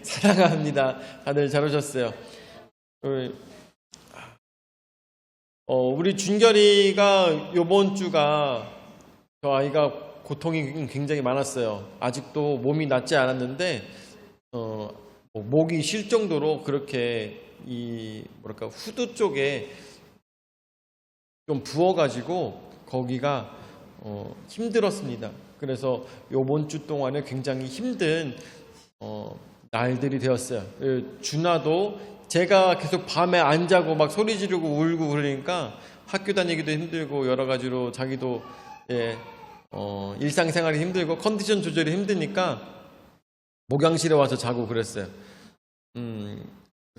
사랑합니다. 다들 잘 오셨어요. 우리 준결이가 요번 주가 저 아이가 고통이 굉장히 많았어요. 아직도 몸이 낫지 않았는데 목이 쉴 정도로 그렇게 후두 쪽에 좀 부어가지고 거기가 힘들었습니다. 그래서 요번 주 동안에 굉장히 힘든 날들이 되었어요. 준아도 제가 계속 밤에 안 자고 막 소리 지르고 울고 그러니까 학교 다니기도 힘들고 여러 가지로 자기도 일상생활이 힘들고 컨디션 조절이 힘드니까 목양실에 와서 자고 그랬어요.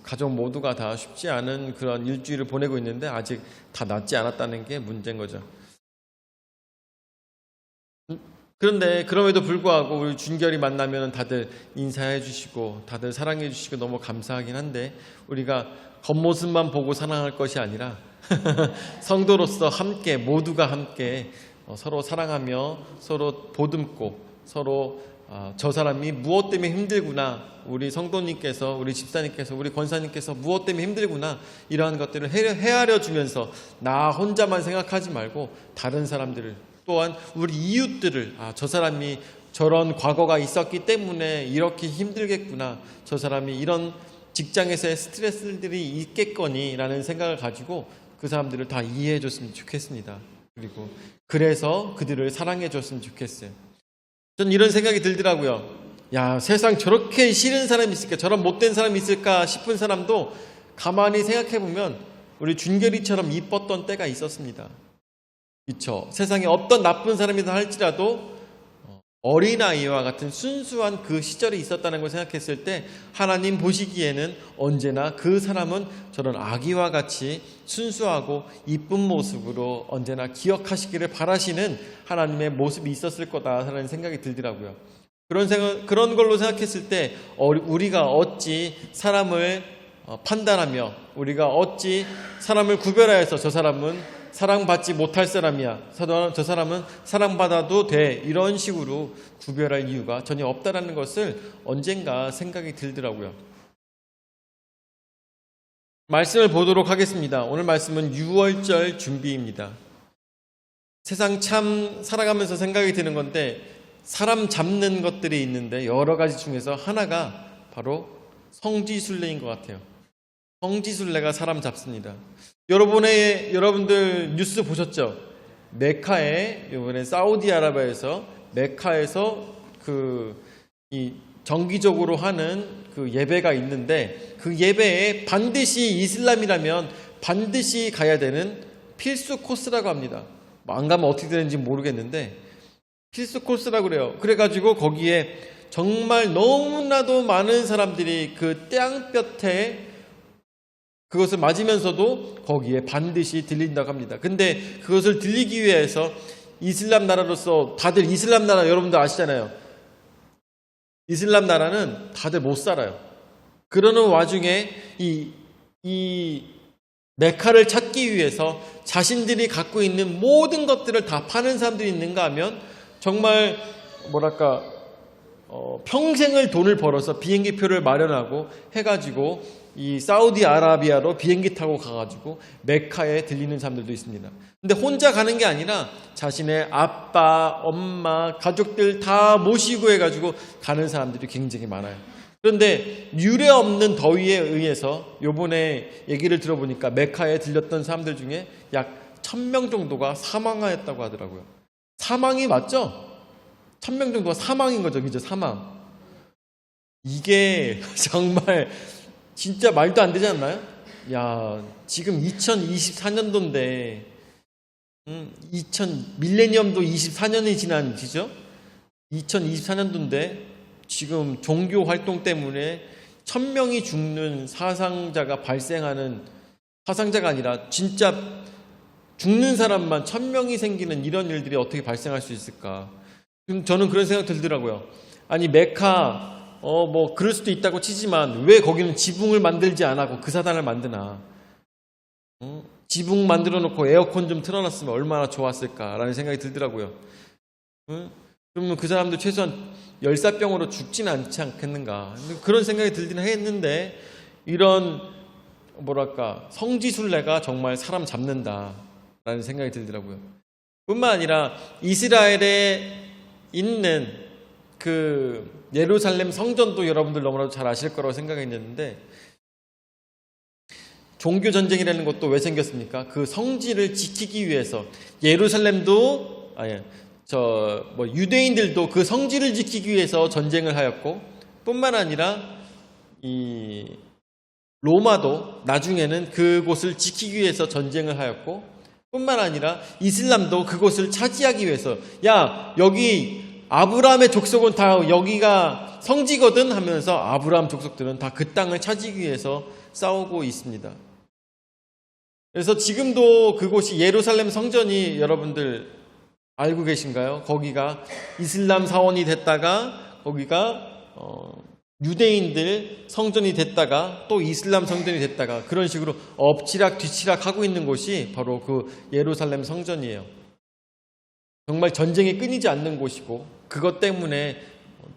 가족 모두가 다 쉽지 않은 그런 일주일을 보내고 있는데 아직 다 낫지 않았다는 게 문제인 거죠. 그런데 그럼에도 불구하고 우리 준결이 만나면 다들 인사해 주시고 다들 사랑해 주시고 너무 감사하긴 한데 우리가 겉모습만 보고 사랑할 것이 아니라 성도로서 함께 모두가 함께 서로 사랑하며 서로 보듬고 서로 저 사람이 무엇 때문에 힘들구나, 우리 성도님께서, 우리 집사님께서, 우리 권사님께서 무엇 때문에 힘들구나, 이러한 것들을 헤아려 주면서 나 혼자만 생각하지 말고 다른 사람들을, 또한 우리 이웃들을, 저 사람이 저런 과거가 있었기 때문에 이렇게 힘들겠구나, 저 사람이 이런 직장에서의 스트레스들이 있겠거니 라는 생각을 가지고 그 사람들을 다 이해해 줬으면 좋겠습니다. 그리고 그래서 그들을 사랑해 줬으면 좋겠어요. 전 이런 생각이 들더라고요. 야, 세상 저렇게 싫은 사람이 있을까, 저런 못된 사람이 있을까 싶은 사람도 가만히 생각해 보면 우리 준결이처럼 이뻤던 때가 있었습니다. 그렇죠? 세상에 어떤 나쁜 사람이다 할지라도 어린아이와 같은 순수한 그 시절이 있었다는 걸 생각했을 때 하나님 보시기에는 언제나 그 사람은 저런 아기와 같이 순수하고 이쁜 모습으로 언제나 기억하시기를 바라시는 하나님의 모습이 있었을 거다라는 생각이 들더라고요. 그런 걸로 생각했을 때 우리가 어찌 사람을 판단하며 우리가 어찌 사람을 구별하여서 저 사람은 사랑받지 못할 사람이야, 저 사람은 사랑받아도 돼, 이런 식으로 구별할 이유가 전혀 없다라는 것을 언젠가 생각이 들더라고요. 말씀을 보도록 하겠습니다. 오늘 말씀은 6월절 준비입니다. 세상 참 살아가면서 생각이 드는 건데 사람 잡는 것들이 있는데 여러 가지 중에서 하나가 바로 성지순례인 것 같아요. 성지순례가 사람 잡습니다. 여러분들 뉴스 보셨죠? 메카에, 이번에 사우디아라비아에서 메카에서 이 정기적으로 하는 그 예배가 있는데 그 예배에 반드시 이슬람이라면 반드시 가야 되는 필수 코스라고 합니다. 안 가면 어떻게 되는지 모르겠는데 필수 코스라고 그래요. 그래가지고 거기에 정말 너무나도 많은 사람들이 그 땅볕에 그것을 맞으면서도 거기에 반드시 들린다고 합니다. 근데 그것을 들리기 위해서 이슬람 나라로서 다들 이슬람 나라 여러분들 아시잖아요. 이슬람 나라는 다들 못 살아요. 그러는 와중에 이 메카를 찾기 위해서 자신들이 갖고 있는 모든 것들을 다 파는 사람들이 있는가 하면 정말 평생을 돈을 벌어서 비행기표를 마련하고 해가지고 이 사우디아라비아로 비행기 타고 가가지고 메카에 들리는 사람들도 있습니다. 근데 혼자 가는 게 아니라 자신의 아빠, 엄마, 가족들 다 모시고 해가지고 가는 사람들이 굉장히 많아요. 그런데 유례 없는 더위에 의해서 요번에 얘기를 들어보니까 메카에 들렸던 사람들 중에 약 1000명 정도가 사망하였다고 하더라고요. 사망이 맞죠? 1000명 정도가 사망인 거죠. 그죠? 사망. 이게 정말 진짜 말도 안 되지 않나요? 야, 지금 2024년도인데 밀레니엄도 24년이 지난 지죠? 2024년도인데 지금 종교 활동 때문에 1000명이 죽는 사상자가 발생하는, 사상자가 아니라 진짜 죽는 사람만 1000명이 생기는 이런 일들이 어떻게 발생할 수 있을까? 저는 그런 생각 들더라고요. 아니 메카 그럴 수도 있다고 치지만 왜 거기는 지붕을 만들지 않고 그 사단을 만드나? 지붕 만들어 놓고 에어컨 좀 틀어놨으면 얼마나 좋았을까라는 생각이 들더라고요. 그러면 그 사람도 최소한 열사병으로 죽지는 않지 않겠는가. 그런 생각이 들긴 했는데 이런 뭐랄까 성지순례가 정말 사람 잡는다라는 생각이 들더라고요. 뿐만 아니라 이스라엘에 있는 그 예루살렘 성전도 여러분들 너무나도 잘 아실 거라고 생각했는데 종교 전쟁이라는 것도 왜 생겼습니까? 그 성지를 지키기 위해서 예루살렘도 유대인들도 그 성지를 지키기 위해서 전쟁을 하였고 뿐만 아니라 이 로마도 나중에는 그곳을 지키기 위해서 전쟁을 하였고 뿐만 아니라 이슬람도 그곳을 차지하기 위해서 야 여기 아브라함의 족속은 다 여기가 성지거든 하면서 아브라함 족속들은 다 그 땅을 차지하기 위해서 싸우고 있습니다. 그래서 지금도 그곳이 예루살렘 성전이 여러분들 알고 계신가요? 거기가 이슬람 사원이 됐다가 거기가 유대인들 성전이 됐다가 또 이슬람 성전이 됐다가 그런 식으로 엎치락 뒤치락 하고 있는 곳이 바로 그 예루살렘 성전이에요. 정말 전쟁이 끊이지 않는 곳이고 그것 때문에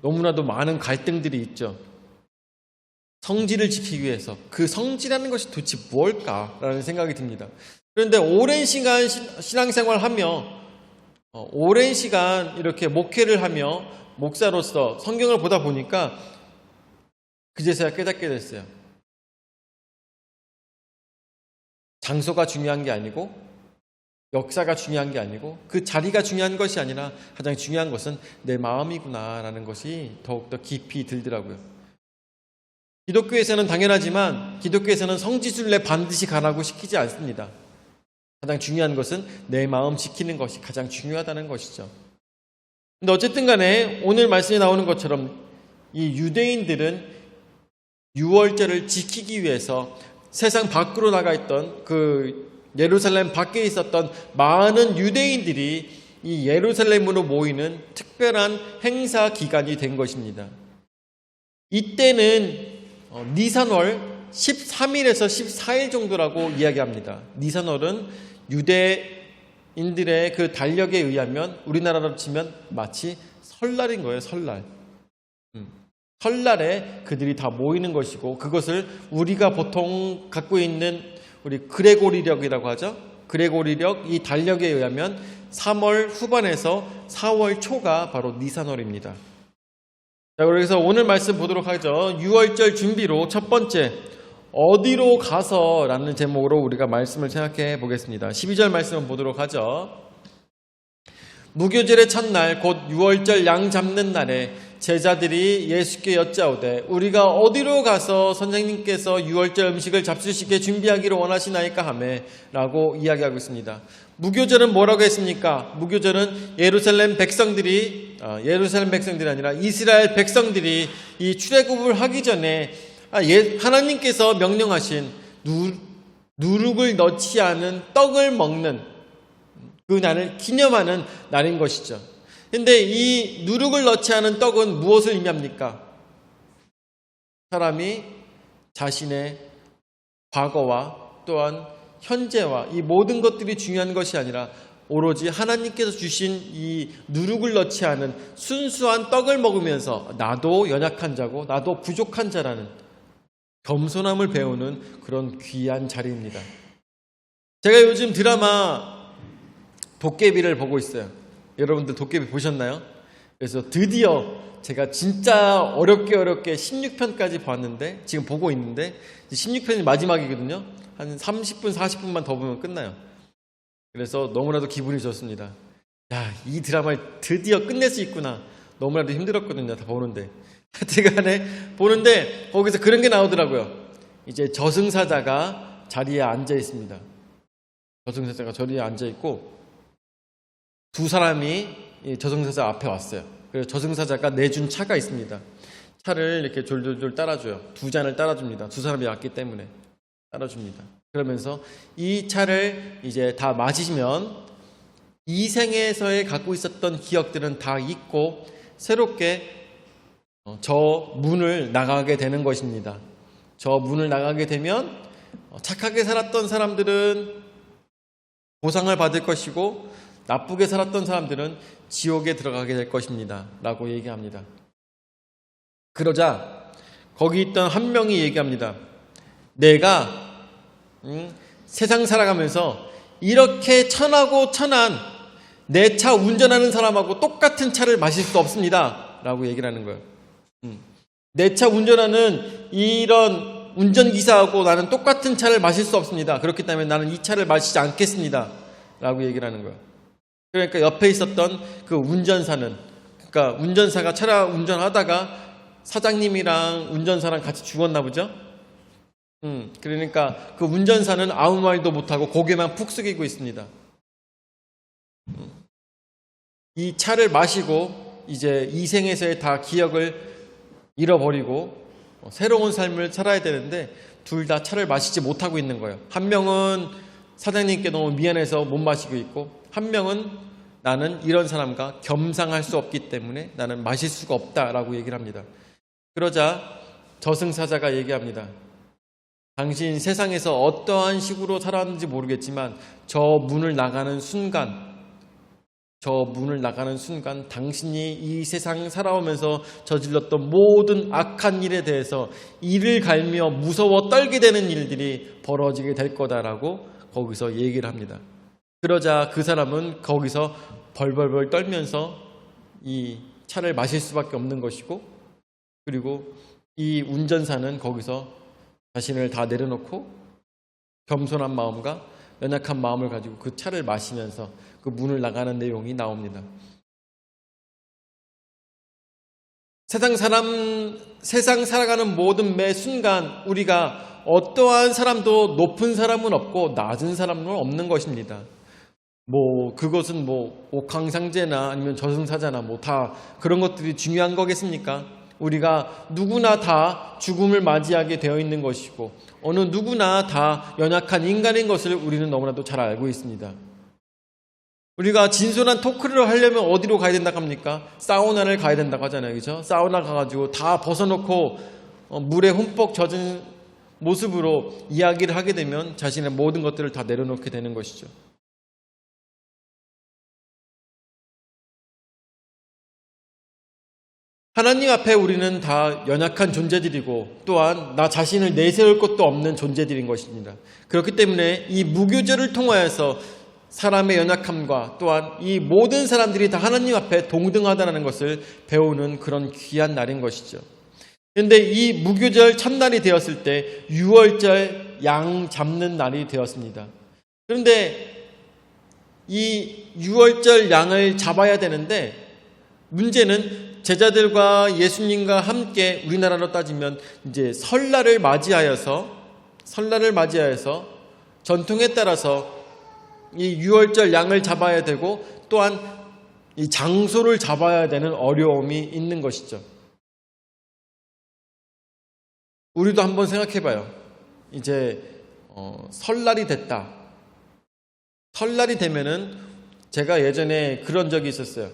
너무나도 많은 갈등들이 있죠. 성지를 지키기 위해서 그 성지라는 것이 도대체 무엇일까라는 생각이 듭니다. 그런데 오랜 시간 신앙생활하며 오랜 시간 이렇게 목회를 하며 목사로서 성경을 보다 보니까 그제서야 깨닫게 됐어요. 장소가 중요한 게 아니고 역사가 중요한 게 아니고 그 자리가 중요한 것이 아니라 가장 중요한 것은 내 마음이구나라는 것이 더욱더 깊이 들더라고요. 기독교에서는 당연하지만 기독교에서는 성지순례 반드시 가라고 시키지 않습니다. 가장 중요한 것은 내 마음 지키는 것이 가장 중요하다는 것이죠. 근데 어쨌든 간에 오늘 말씀에 나오는 것처럼 이 유대인들은 유월절을 지키기 위해서 세상 밖으로 나가 있던 그 예루살렘 밖에 있었던 많은 유대인들이 이 예루살렘으로 모이는 특별한 행사 기간이 된 것입니다. 이때는 니산월 13일에서 14일 정도라고 이야기합니다. 니산월은 유대인들의 그 달력에 의하면 우리나라로 치면 마치 설날인 거예요. 설날. 설날에 그들이 다 모이는 것이고 그것을 우리가 보통 갖고 있는 우리 그레고리력이라고 하죠. 그레고리력 이 달력에 의하면 3월 후반에서 4월 초가 바로 니산월입니다. 자, 그래서 오늘 말씀 보도록 하죠. 유월절 준비로 첫 번째 어디로 가서 라는 제목으로 우리가 말씀을 생각해 보겠습니다. 12절 말씀을 보도록 하죠. 무교절의 첫날 곧 유월절 양 잡는 날에 제자들이 예수께 여짜오되 우리가 어디로 가서 선생님께서 유월절 음식을 잡수시게 준비하기를 원하시나이까 하매 라고 이야기하고 있습니다. 무교절은 뭐라고 했습니까? 무교절은 예루살렘 백성들이 아니라 이스라엘 백성들이 이 출애굽을 하기 전에 하나님께서 명령하신 누룩을 넣지 않은 떡을 먹는 그 날을 기념하는 날인 것이죠. 그런데 이 누룩을 넣지 않은 떡은 무엇을 의미합니까? 사람이 자신의 과거와 또한 현재와 이 모든 것들이 중요한 것이 아니라 오로지 하나님께서 주신 이 누룩을 넣지 않은 순수한 떡을 먹으면서 나도 연약한 자고 나도 부족한 자라는 겸손함을 배우는 그런 귀한 자리입니다. 제가 요즘 드라마 도깨비를 보고 있어요. 여러분들 도깨비 보셨나요? 그래서 드디어 제가 진짜 어렵게 16편까지 봤는데 지금 보고 있는데 16편이 마지막이거든요. 한 30분 40분만 더 보면 끝나요. 그래서 너무나도 기분이 좋습니다. 야, 이 드라마를 드디어 끝낼 수 있구나. 너무나도 힘들었거든요. 다 보는데. 하여튼간에 보는데 거기서 그런 게 나오더라고요. 이제 저승사자가 자리에 앉아 있습니다. 저승사자가 자리에 앉아 있고 두 사람이 저승사자 앞에 왔어요. 그래서 저승사자가 내준 차가 있습니다. 차를 이렇게 졸졸졸 따라줘요. 두 잔을 따라줍니다. 두 사람이 왔기 때문에 따라줍니다. 그러면서 이 차를 이제 다 마시면 이 생에서의 갖고 있었던 기억들은 다 잊고 새롭게 저 문을 나가게 되는 것입니다. 저 문을 나가게 되면 착하게 살았던 사람들은 보상을 받을 것이고 나쁘게 살았던 사람들은 지옥에 들어가게 될 것입니다. 라고 얘기합니다. 그러자 거기 있던 한 명이 얘기합니다. 내가 세상 살아가면서 이렇게 천하고 천한 내 차 운전하는 사람하고 똑같은 차를 마실 수 없습니다. 라고 얘기를 하는 거예요. 내 차 운전하는 이런 운전기사하고 나는 똑같은 차를 마실 수 없습니다. 그렇기 때문에 나는 이 차를 마시지 않겠습니다. 라고 얘기를 하는 거예요. 그러니까 옆에 있었던 그 운전사는, 그러니까 운전사가 차를 운전하다가 사장님이랑 운전사랑 같이 죽었나 보죠? 그러니까 그 운전사는 아무 말도 못하고 고개만 푹 숙이고 있습니다. 이 차를 마시고 이제 이 생에서의 다 기억을 잃어버리고 새로운 삶을 살아야 되는데 둘 다 차를 마시지 못하고 있는 거예요. 한 명은 사장님께 너무 미안해서 못 마시고 있고, 한 명은 나는 이런 사람과 겸상할 수 없기 때문에 나는 마실 수가 없다라고 얘기를 합니다. 그러자 저승사자가 얘기합니다. 당신 세상에서 어떠한 식으로 살았는지 모르겠지만 저 문을 나가는 순간 당신이 이 세상 살아오면서 저질렀던 모든 악한 일에 대해서 이를 갈며 무서워 떨게 되는 일들이 벌어지게 될 거다라고 거기서 얘기를 합니다. 그러자 그 사람은 거기서 벌벌벌 떨면서 이 차를 마실 수밖에 없는 것이고, 그리고 이 운전사는 거기서 자신을 다 내려놓고 겸손한 마음과 연약한 마음을 가지고 그 차를 마시면서 그 문을 나가는 내용이 나옵니다. 세상 살아가는 모든 매 순간 우리가 어떠한 사람도 높은 사람은 없고 낮은 사람은 없는 것입니다. 그것은 옥황상제나 아니면 저승사자나 다 그런 것들이 중요한 거겠습니까? 우리가 누구나 다 죽음을 맞이하게 되어 있는 것이고 어느 누구나 다 연약한 인간인 것을 우리는 너무나도 잘 알고 있습니다. 우리가 진솔한 토크를 하려면 어디로 가야 된다고 합니까? 사우나를 가야 된다고 하잖아요. 그죠? 사우나 가가지고 다 벗어놓고 물에 흠뻑 젖은 모습으로 이야기를 하게 되면 자신의 모든 것들을 다 내려놓게 되는 것이죠. 하나님 앞에 우리는 다 연약한 존재들이고 또한 나 자신을 내세울 것도 없는 존재들인 것입니다. 그렇기 때문에 이 무교절을 통하여서 사람의 연약함과 또한 이 모든 사람들이 다 하나님 앞에 동등하다는 것을 배우는 그런 귀한 날인 것이죠. 그런데 이 무교절 첫날이 되었을 때 6월절 양 잡는 날이 되었습니다. 그런데 이 6월절 양을 잡아야 되는데 문제는 제자들과 예수님과 함께 우리나라로 따지면 이제 설날을 맞이하여서 전통에 따라서 이 6월절 양을 잡아야 되고 또한 이 장소를 잡아야 되는 어려움이 있는 것이죠. 우리도 한번 생각해 봐요. 이제 설날이 됐다. 설날이 되면은 제가 예전에 그런 적이 있었어요.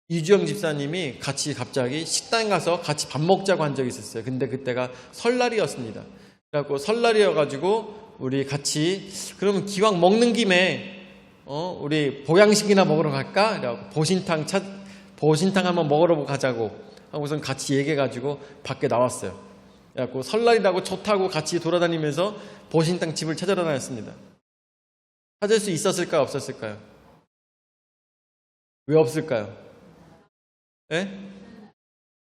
이주영 집사님이 같이 갑자기 식당에 가서 같이 밥 먹자고 한 적이 있었어요. 근데 그때가 설날이었습니다. 그래갖고 설날이어가지고 우리 같이 그러면 기왕 먹는 김에 우리 보양식이나 먹으러 갈까? 그래갖고 보신탕 한번 먹으러 가자고 하고선 같이 얘기해가지고 밖에 나왔어요. 그래갖고 설날이라고 차 타고 같이 돌아다니면서 보신탕 집을 찾아러 다녔습니다. 찾을 수 있었을까요? 없었을까요? 왜 없을까요? 예?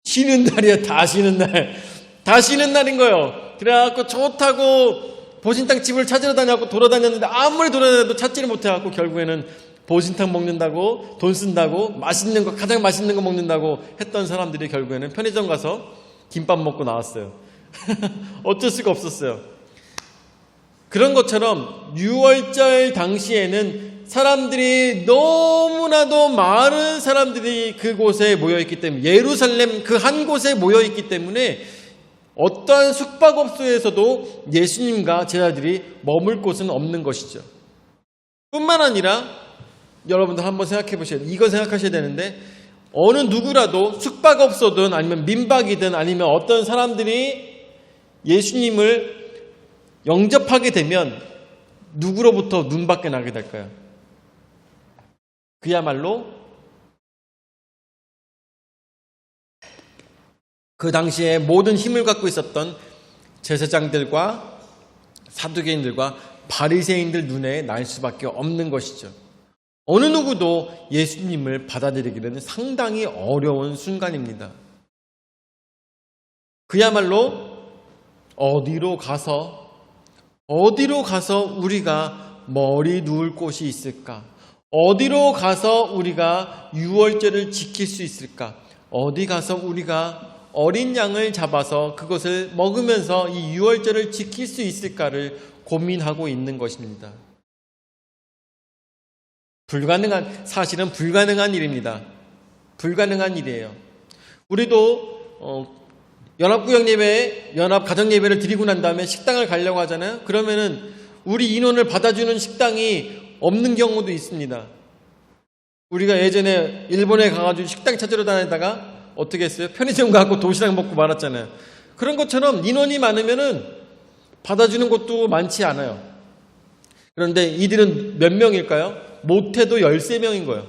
쉬는 날이야. 다 쉬는 날인 거예요. 그래갖고 좋다고 보신탕 집을 찾으러 다녀갖고 돌아다녔는데 아무리 돌아다녀도 찾지를 못해갖고 결국에는 보신탕 먹는다고 돈 쓴다고 가장 맛있는 거 먹는다고 했던 사람들이 결국에는 편의점 가서 김밥 먹고 나왔어요. 어쩔 수가 없었어요. 그런 것처럼 6월절 당시에는 사람들이 너무나도 많은 사람들이 그곳에 모여있기 때문에 예루살렘 그 한 곳에 모여있기 때문에 어떠한 숙박업소에서도 예수님과 제자들이 머물 곳은 없는 것이죠. 뿐만 아니라 여러분들 한번 이거 생각하셔야 되는데 어느 누구라도 숙박업소든 아니면 민박이든 아니면 어떤 사람들이 예수님을 영접하게 되면 누구로부터 눈밖에 나게 될까요? 그야말로 그 당시에 모든 힘을 갖고 있었던 제사장들과 사두개인들과 바리새인들 눈에 날 수밖에 없는 것이죠. 어느 누구도 예수님을 받아들이기는 상당히 어려운 순간입니다. 그야말로 어디로 가서 우리가 머리 누울 곳이 있을까? 어디로 가서 우리가 유월절을 지킬 수 있을까? 어디 가서 우리가 어린 양을 잡아서 그것을 먹으면서 이 유월절을 지킬 수 있을까를 고민하고 있는 것입니다. 사실은 불가능한 일입니다. 불가능한 일이에요. 우리도 연합구역 예배, 연합 가정 예배를 드리고 난 다음에 식당을 가려고 하잖아요. 그러면은 우리 인원을 받아주는 식당이 없는 경우도 있습니다. 우리가 예전에 일본에 가가지고 식당 찾으러 다니다가 어떻게 했어요? 편의점 가고 도시락 먹고 말았잖아요. 그런 것처럼 인원이 많으면은 받아주는 곳도 많지 않아요. 그런데 이들은 몇 명일까요? 못해도 13명인 거예요.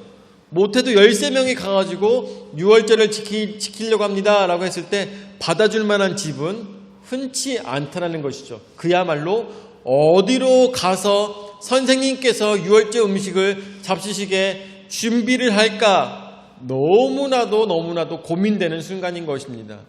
못해도 13명이 가가지고 유월절을 지키려고 합니다 라고 했을 때 받아줄 만한 집은 흔치 않다는 것이죠. 그야말로 어디로 가서 선생님께서 유월절 음식을 잡수시게 준비를 할까 너무나도 고민되는 순간인 것입니다.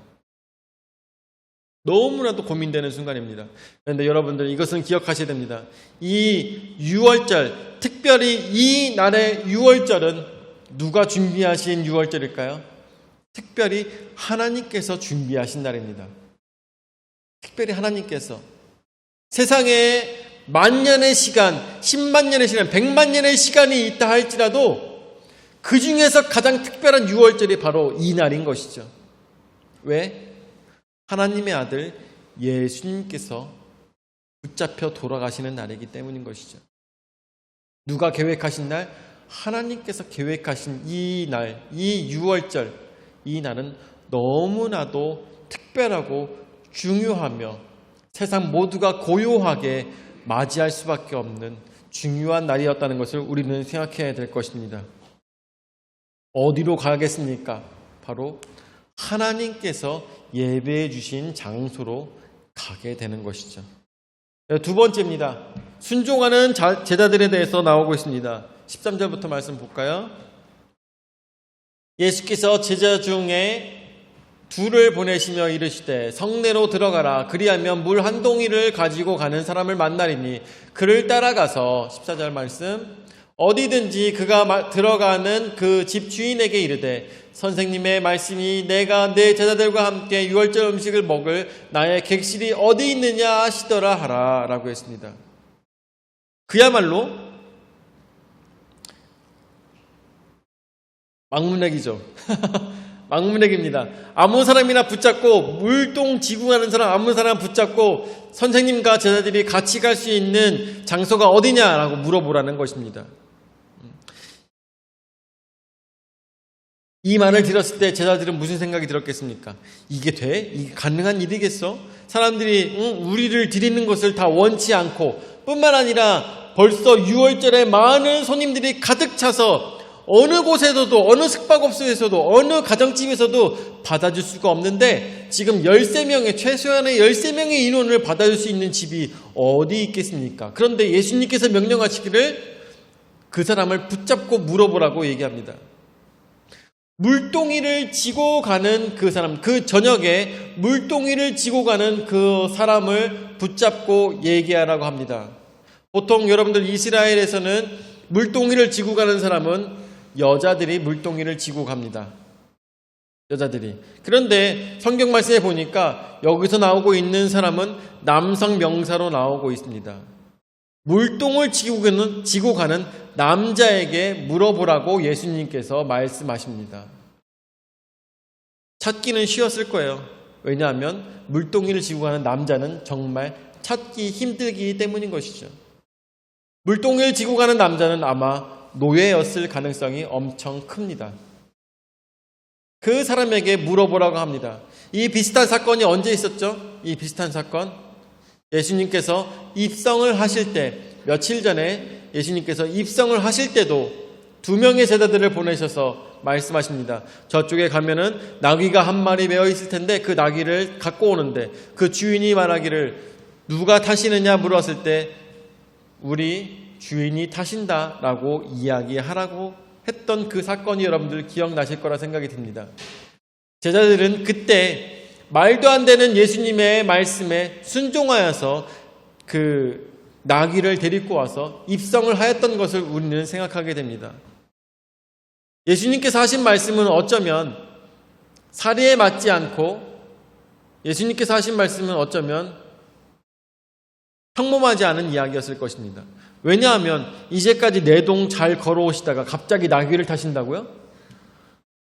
너무나도 고민되는 순간입니다. 그런데 여러분들 이것은 기억하셔야 됩니다. 이 유월절, 특별히 이 날의 유월절은 누가 준비하신 유월절일까요? 특별히 하나님께서 준비하신 날입니다. 특별히 하나님께서 세상에 만년의 시간, 10만 년의 시간, 100만 년의 시간이 있다 할지라도 그 중에서 가장 특별한 유월절이 바로 이 날인 것이죠. 왜? 하나님의 아들 예수님께서 붙잡혀 돌아가시는 날이기 때문인 것이죠. 누가 계획하신 날? 하나님께서 계획하신 이 날, 이 유월절, 이 날은 너무나도 특별하고 중요하며 세상 모두가 고요하게 맞이할 수밖에 없는 중요한 날이었다는 것을 우리는 생각해야 될 것입니다. 어디로 가겠습니까? 바로 하나님께서 예배해 주신 장소로 가게 되는 것이죠. 두 번째입니다. 순종하는 제자들에 대해서 나오고 있습니다. 13절부터 말씀 볼까요? 예수께서 제자 중에 둘을 보내시며 이르시되 성내로 들어가라. 그리하면 물 한 동이를 가지고 가는 사람을 만나리니 그를 따라가서 14절 말씀 어디든지 그가 들어가는 그 집 주인에게 이르되 선생님의 말씀이 내가 내 제자들과 함께 유월절 음식을 먹을 나의 객실이 어디 있느냐 하시더라 하라 라고 했습니다. 그야말로 막문액이죠. 막문액입니다. 아무 사람이나 붙잡고 물동 지구 가는 사람 아무 사람 붙잡고 선생님과 제자들이 같이 갈 수 있는 장소가 어디냐라고 물어보라는 것입니다. 이 말을 들었을 때 제자들은 무슨 생각이 들었겠습니까? 이게 돼? 이게 가능한 일이겠어? 사람들이 우리를 드리는 것을 다 원치 않고 뿐만 아니라 벌써 유월절에 많은 손님들이 가득 차서 어느 곳에서도 어느 숙박업소에서도 어느 가정집에서도 받아줄 수가 없는데 지금 13명의 최소한의 13명의 인원을 받아줄 수 있는 집이 어디 있겠습니까? 그런데 예수님께서 명령하시기를 그 사람을 붙잡고 물어보라고 얘기합니다. 물동이를 지고 가는 그 사람, 그 저녁에 물동이를 지고 가는 그 사람을 붙잡고 얘기하라고 합니다. 보통 여러분들 이스라엘에서는 물동이를 지고 가는 사람은 여자들이 물동이를 지고 갑니다. 여자들이. 그런데 성경 말씀에 보니까 여기서 나오고 있는 사람은 남성 명사로 나오고 있습니다. 물동을 지고 가는 남자에게 물어보라고 예수님께서 말씀하십니다. 찾기는 쉬웠을 거예요. 왜냐하면 물동이를 지고 가는 남자는 정말 찾기 힘들기 때문인 것이죠. 물동이를 지고 가는 남자는 아마 노예였을 가능성이 엄청 큽니다. 그 사람에게 물어보라고 합니다. 이 비슷한 사건이 언제 있었죠? 이 비슷한 사건 예수님께서 입성을 하실 때 며칠 전에 예수님께서 입성을 하실 때도 2명의 제자들을 보내셔서 말씀하십니다. 저쪽에 가면은 나귀가 한 마리 메어 있을 텐데 그 나귀를 갖고 오는데 그 주인이 말하기를 누가 타시느냐 물었을 때 우리 주인이 타신다라고 이야기하라고 했던 그 사건이 여러분들 기억나실 거라 생각이 듭니다. 제자들은 그때 말도 안 되는 예수님의 말씀에 순종하여서 그 나귀를 데리고 와서 입성을 하였던 것을 우리는 생각하게 됩니다. 예수님께서 하신 말씀은 어쩌면 사리에 맞지 않고 예수님께서 하신 말씀은 어쩌면 평범하지 않은 이야기였을 것입니다. 왜냐하면 이제까지 내동 잘 걸어오시다가 갑자기 나귀를 타신다고요?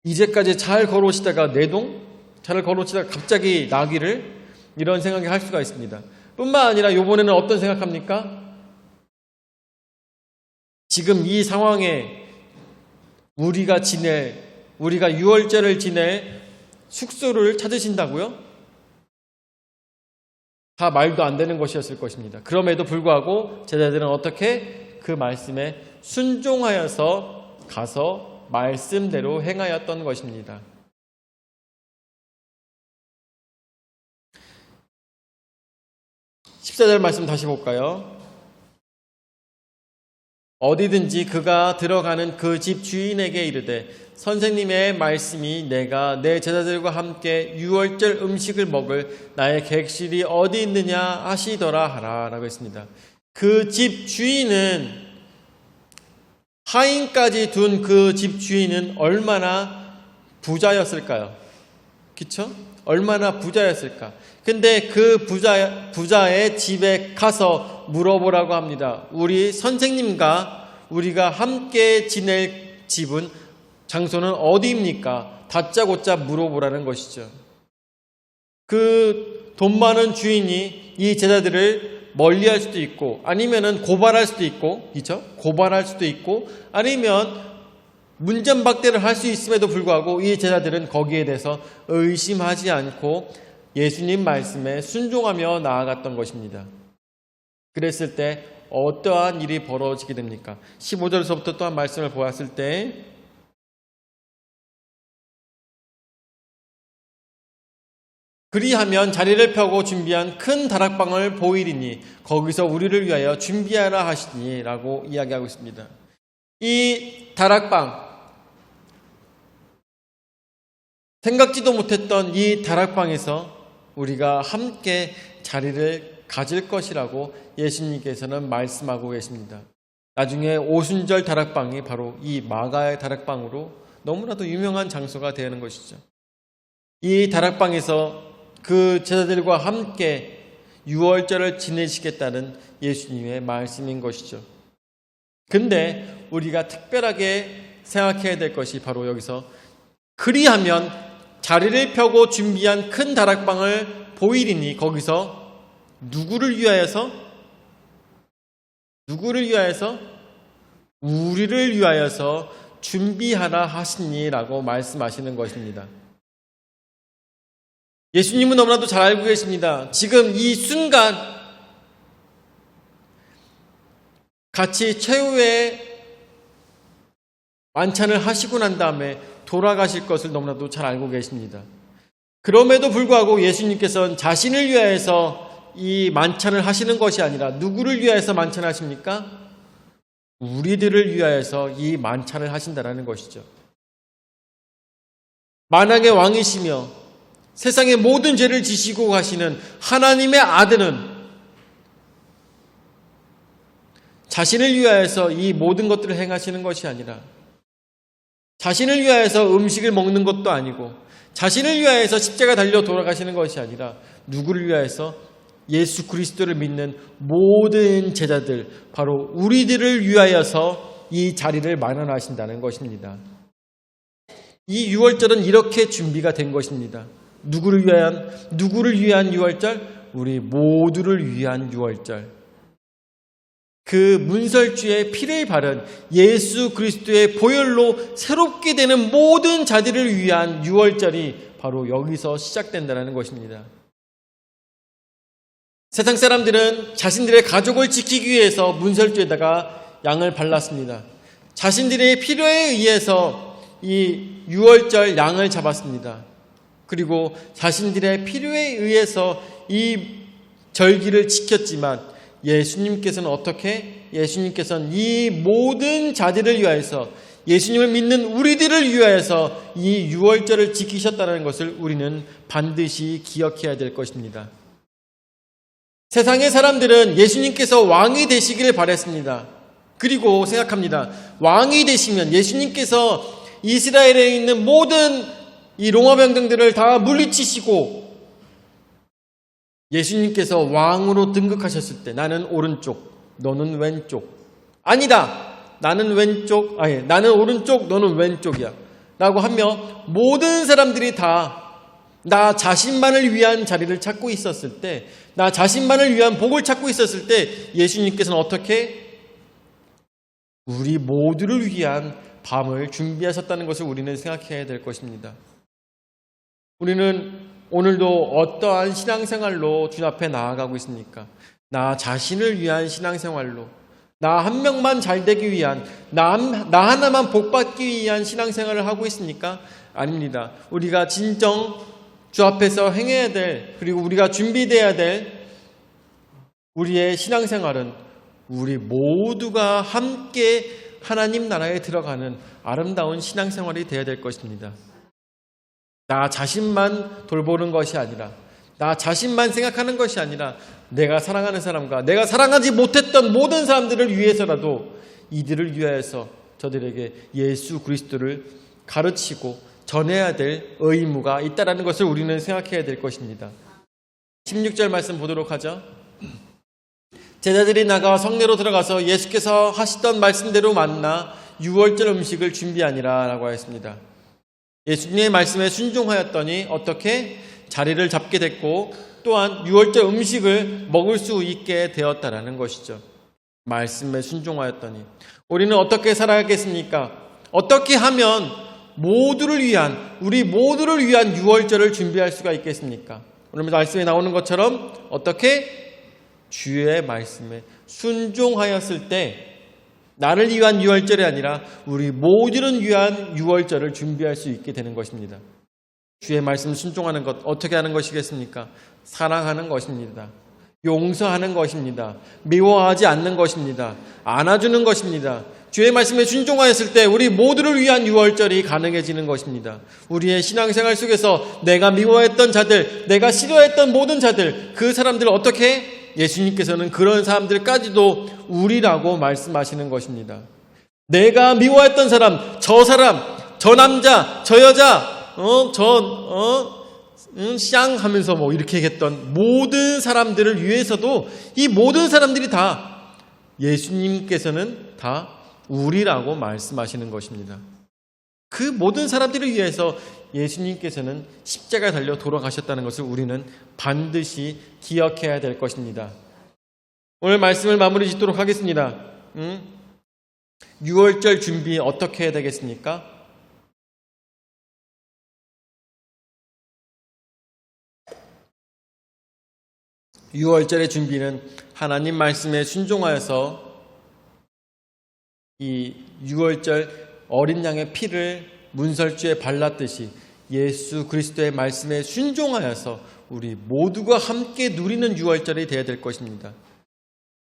이제까지 잘 걸어오시다가 내동 잘 걸어오시다가 갑자기 나귀를 이런 생각이 할 수가 있습니다. 뿐만 아니라 이번에는 어떤 생각합니까? 지금 이 상황에 우리가 유월절을 지낼 숙소를 찾으신다고요? 다 말도 안 되는 것이었을 것입니다. 그럼에도 불구하고 제자들은 어떻게 그 말씀에 순종하여서 가서 말씀대로 행하였던 것입니다. 14절 말씀 다시 볼까요? 어디든지 그가 들어가는 그 집 주인에게 이르되 선생님의 말씀이 내가 내 제자들과 함께 유월절 음식을 먹을 나의 객실이 어디 있느냐 하시더라 하라 라고 했습니다. 그 집 주인은 하인까지 둔 그 집 주인은 얼마나 부자였을까요? 그쵸? 얼마나 부자였을까? 근데 그 부자의 집에 가서 물어보라고 합니다. 우리 선생님과 우리가 함께 지낼 집은 장소는 어디입니까? 다짜고짜 물어보라는 것이죠. 그 돈 많은 주인이 이 제자들을 멀리할 수도 있고 아니면은 고발할 수도 있고 그렇죠? 고발할 수도 있고 아니면 문전박대를 할 수 있음에도 불구하고 이 제자들은 거기에 대해서 의심하지 않고 예수님 말씀에 순종하며 나아갔던 것입니다. 그랬을 때 어떠한 일이 벌어지게 됩니까? 15절에서부터 또한 말씀을 보았을 때 그리하면 자리를 펴고 준비한 큰 다락방을 보이리니 거기서 우리를 위하여 준비하라 하시니 라고 이야기하고 있습니다. 이 다락방 생각지도 못했던 이 다락방에서 우리가 함께 자리를 가질 것이라고 예수님께서는 말씀하고 계십니다. 나중에 오순절 다락방이 바로 이 마가의 다락방으로 너무나도 유명한 장소가 되는 것이죠. 이 다락방에서 그 제자들과 함께 유월절을 지내시겠다는 예수님의 말씀인 것이죠. 근데 우리가 특별하게 생각해야 될 것이 바로 여기서 그리하면 자리를 펴고 준비한 큰 다락방을 보이리니 거기서 누구를 위하여서 우리를 위하여서 준비하라 하시니라고 말씀하시는 것입니다. 예수님은 너무나도 잘 알고 계십니다. 지금 이 순간 같이 최후의 만찬을 하시고 난 다음에 돌아가실 것을 너무나도 잘 알고 계십니다. 그럼에도 불구하고 예수님께서는 자신을 위하여서 이 만찬을 하시는 것이 아니라 누구를 위하여서 만찬을 하십니까? 우리들을 위하여서 이 만찬을 하신다라는 것이죠. 만왕의 왕이시며 세상의 모든 죄를 지시고 가시는 하나님의 아들은 자신을 위하여서 이 모든 것들을 행하시는 것이 아니라 자신을 위하여서 음식을 먹는 것도 아니고 자신을 위하여서 십자가 달려 돌아가시는 것이 아니라 누구를 위하여서 예수 그리스도를 믿는 모든 제자들 바로 우리들을 위하여서 이 자리를 마련하신다는 것입니다. 이 유월절은 이렇게 준비가 된 것입니다. 누구를 위한 유월절? 우리 모두를 위한 유월절. 그 문설주의 피를 바른 예수 그리스도의 보혈로 새롭게 되는 모든 자들을 위한 유월절이 바로 여기서 시작된다는 것입니다. 세상 사람들은 자신들의 가족을 지키기 위해서 문설주에다가 양을 발랐습니다. 자신들의 필요에 의해서 이 유월절 양을 잡았습니다. 그리고 자신들의 필요에 의해서 이 절기를 지켰지만 예수님께서는 어떻게? 예수님께서는 이 모든 자들을 위하여서, 예수님을 믿는 우리들을 위하여서 이 유월절을 지키셨다는 것을 우리는 반드시 기억해야 될 것입니다. 세상의 사람들은 예수님께서 왕이 되시기를 바랬습니다. 그리고 생각합니다. 왕이 되시면 예수님께서 이스라엘에 있는 모든 이 로마 병정들을 다 물리치시고 예수님께서 왕으로 등극하셨을 때 나는 오른쪽, 너는 왼쪽. 아니다. 나는 오른쪽, 너는 왼쪽이야. 라고 하며 모든 사람들이 다 나 자신만을 위한 자리를 찾고 있었을 때, 나 자신만을 위한 복을 찾고 있었을 때 예수님께서는 어떻게? 우리 모두를 위한 밤을 준비하셨다는 것을 우리는 생각해야 될 것입니다. 우리는 오늘도 어떠한 신앙생활로 주 앞에 나아가고 있습니까? 나 자신을 위한 신앙생활로, 나 한 명만 잘 되기 위한, 나 하나만 복받기 위한 신앙생활을 하고 있습니까? 아닙니다. 우리가 진정 주 앞에서 행해야 될, 그리고 우리가 준비되어야 될 우리의 신앙생활은 우리 모두가 함께 하나님 나라에 들어가는 아름다운 신앙생활이 되어야 될 것입니다. 나 자신만 돌보는 것이 아니라, 나 자신만 생각하는 것이 아니라 내가 사랑하는 사람과 내가 사랑하지 못했던 모든 사람들을 위해서라도 이들을 위하여서 저들에게 예수 그리스도를 가르치고 전해야 될 의무가 있다는 것을 우리는 생각해야 될 것입니다. 16절 말씀 보도록 하죠. 제자들이 나가 성내로 들어가서 예수께서 하시던 말씀대로 만나 유월절 음식을 준비하니라 라고 하였습니다. 예수님의 말씀에 순종하였더니 어떻게? 자리를 잡게 됐고 또한 유월절 음식을 먹을 수 있게 되었다라는 것이죠. 말씀에 순종하였더니 우리는 어떻게 살아야겠습니까? 어떻게 하면 우리 모두를 위한 유월절을 준비할 수가 있겠습니까? 오늘 말씀에 나오는 것처럼 어떻게? 주의 말씀에 순종하였을 때 나를 위한 유월절이 아니라 우리 모두를 위한 유월절을 준비할 수 있게 되는 것입니다. 주의 말씀 순종하는 것 어떻게 하는 것이겠습니까? 사랑하는 것입니다. 용서하는 것입니다. 미워하지 않는 것입니다. 안아주는 것입니다. 주의 말씀에 순종하였을 때 우리 모두를 위한 유월절이 가능해지는 것입니다. 우리의 신앙생활 속에서 내가 미워했던 자들, 내가 싫어했던 모든 자들, 그 사람들을 어떻게? 예수님께서는 그런 사람들까지도 우리라고 말씀하시는 것입니다. 내가 미워했던 사람, 저 남자, 저 여자, 쌍 하면서 이렇게 얘기했던 모든 사람들을 위해서도 이 모든 사람들이 다 예수님께서는 다 우리라고 말씀하시는 것입니다. 그 모든 사람들을 위해서 예수님께서는 십자가에 달려 돌아가셨다는 것을 우리는 반드시 기억해야 될 것입니다. 오늘 말씀을 마무리 짓도록 하겠습니다. 유월절 준비 어떻게 해야 되겠습니까? 유월절의 준비는 하나님 말씀에 순종하여서 이 유월절 어린 양의 피를 문설주에 발랐듯이 예수 그리스도의 말씀에 순종하여서 우리 모두가 함께 누리는 유월절이 되어야 될 것입니다.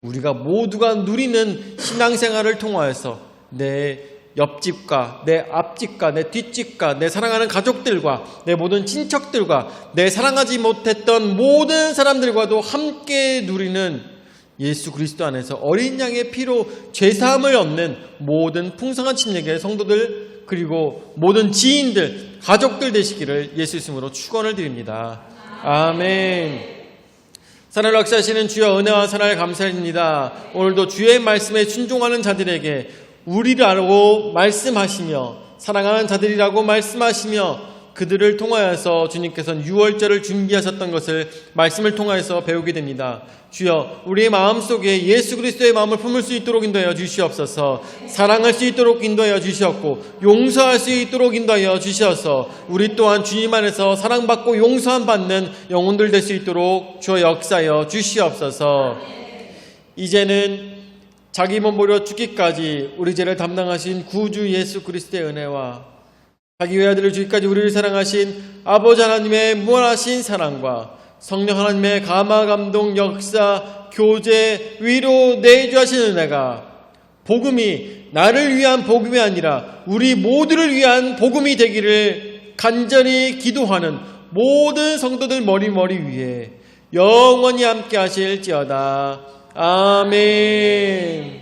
우리가 모두가 누리는 신앙생활을 통하여서 내 옆집과 내 앞집과 내 뒷집과 내 사랑하는 가족들과 내 모든 친척들과 내 사랑하지 못했던 모든 사람들과도 함께 누리는 예수 그리스도 안에서 어린 양의 피로 죄사함을 얻는 모든 풍성한 침례교회 성도들 그리고 모든 지인들, 가족들 되시기를 예수 이름으로 축원을 드립니다. 아멘. 사랑을 역사하시는 주여 은혜와 사랑을 감사드립니다. 오늘도 주의 말씀에 순종하는 자들에게 우리라고 말씀하시며 사랑하는 자들이라고 말씀하시며 그들을 통하여서 주님께서는 유월절을 준비하셨던 것을 말씀을 통하여서 배우게 됩니다. 주여 우리의 마음속에 예수 그리스도의 마음을 품을 수 있도록 인도하여 주시옵소서. 사랑할 수 있도록 인도하여 주시옵고 용서할 수 있도록 인도하여 주시어서 우리 또한 주님 안에서 사랑받고 용서함 받는 영혼들 될 수 있도록 주여 역사하여 주시옵소서. 이제는 자기 몸 버려 죽기까지 우리 죄를 담당하신 구주 예수 그리스도의 은혜와 자기 외아들을 주기까지 우리를 사랑하신 아버지 하나님의 무한하신 사랑과 성령 하나님의 감화 감동 역사 교제 위로 내주하신 은혜가 복음이 나를 위한 복음이 아니라 우리 모두를 위한 복음이 되기를 간절히 기도하는 모든 성도들 머리 위에 영원히 함께 하실지어다. 아멘.